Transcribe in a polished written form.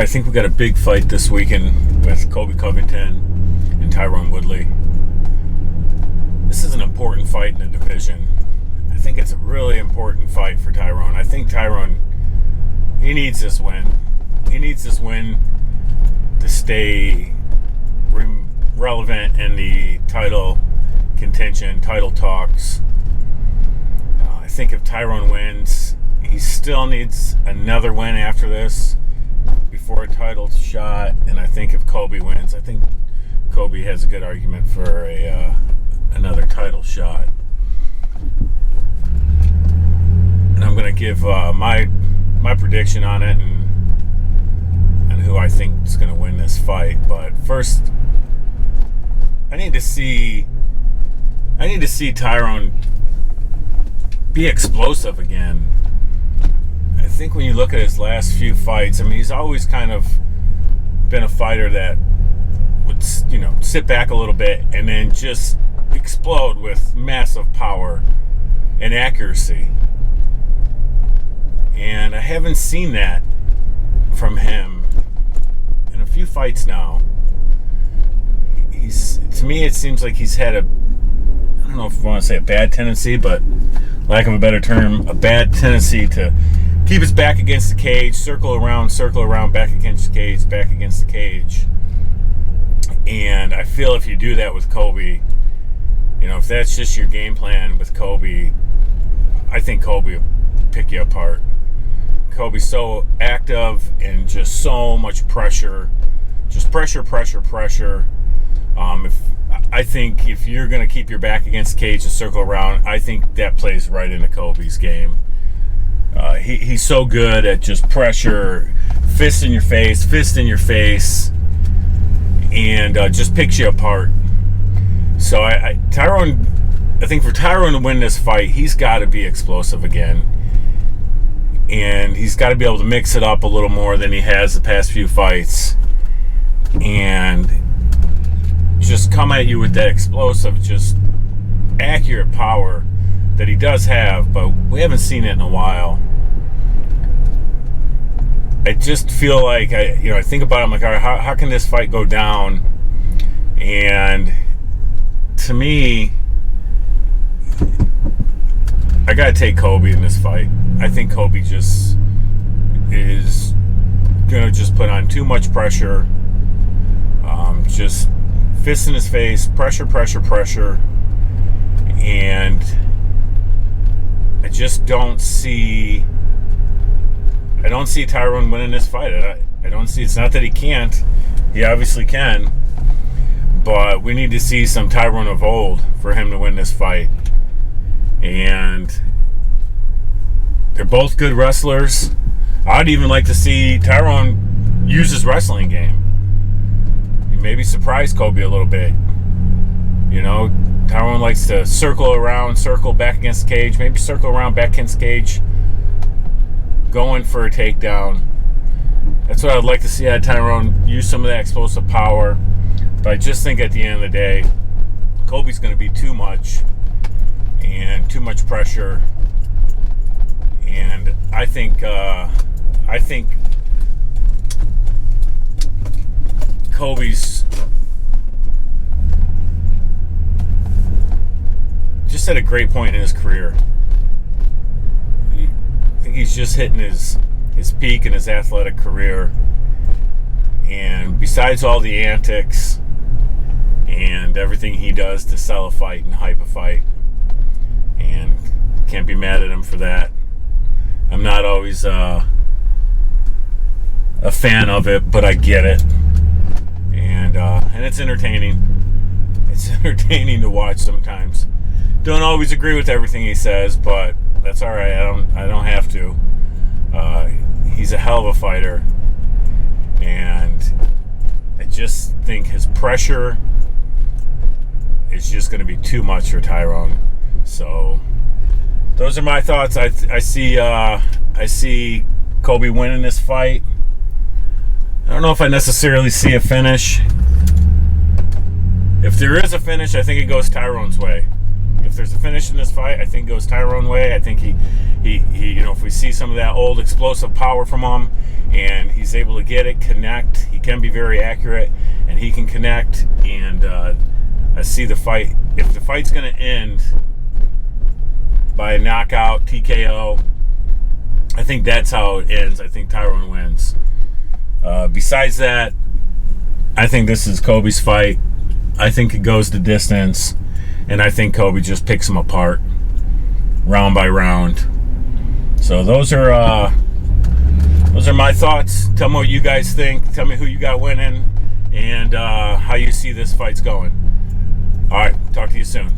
I think we got a big fight this weekend with Colby Covington and Tyrone Woodley. This is an important fight in the division. I think it's a really important fight for Tyrone. I think Tyrone, he needs this win. He needs this win to stay relevant in the title contention, title talks. I think if Tyrone wins, he still needs another win after this before a title shot. And I think if Colby wins, I think Colby has a good argument for another title shot. And I'm going to give my prediction on it and who I think is going to win this fight. But first, I need to see Tyrone be explosive again. I think when you look at his last few fights, I mean, he's always kind of been a fighter that would, sit back a little bit and then just explode with massive power and accuracy. And I haven't seen that from him in a few fights now. To me, it seems like he's had I don't know if I want to say a bad tendency, but lack of a better term, a bad tendency to keep his back against the cage, circle around, back against the cage, back against the cage. And I feel if you do that with Colby, if that's just your game plan with Colby, I think Colby will pick you apart. Colby's so active and just so much pressure. Just pressure. I think if you're going to keep your back against the cage and circle around, I think that plays right into Colby's game. He's so good at just pressure, fist in your face, and just picks you apart. So I think for Tyrone to win this fight, he's got to be explosive again. And he's got to be able to mix it up a little more than he has the past few fights. And just come at you with that explosive, just accurate power that he does have, but we haven't seen it in a while. I just feel like I think about it, I'm like, all right, how can this fight go down? And to me, I gotta take Colby in this fight. I think Colby just is gonna put on too much pressure. Just fist in his face, pressure, and I just don't see Tyrone winning this fight. I don't see. It's not that he can't. He obviously can. But we need to see some Tyrone of old for him to win this fight. And they're both good wrestlers. I'd even like to see Tyrone use his wrestling game. Maybe surprise Colby a little bit. Tyrone likes to circle back against the cage, maybe circle around back against the cage, going for a takedown. That's what I'd like to see out of Tyrone, use some of that explosive power. But I just think at the end of the day, Colby's going to be too much and too much pressure. And I think Colby's just at a great point in his career. I think he's just hitting his peak in his athletic career. And besides all the antics and everything he does to sell a fight and hype a fight, and can't be mad at him for that. I'm not always a fan of it, but I get it. And it's entertaining. It's entertaining to watch sometimes. Don't always agree with everything he says, but that's all right. I don't have to. He's a hell of a fighter, and I just think his pressure is just going to be too much for Tyrone. So those are my thoughts. I see Colby winning this fight. I don't know if I necessarily see a finish. If there is a finish, I think it goes Tyrone's way. If if there's a finish in this fight, I think it goes Tyrone way. I think he if we see some of that old explosive power from him, and he's able to get it, connect, he can be very accurate, and he can connect. And I see the fight. If the fight's going to end by a knockout, TKO, I think that's how it ends. I think Tyrone wins. Besides that, I think this is Colby's fight. I think it goes the distance, and I think Colby just picks him apart round by round. So those are my thoughts. Tell me what you guys think. Tell me who you got winning, and how you see this fight's going. All right, talk to you soon.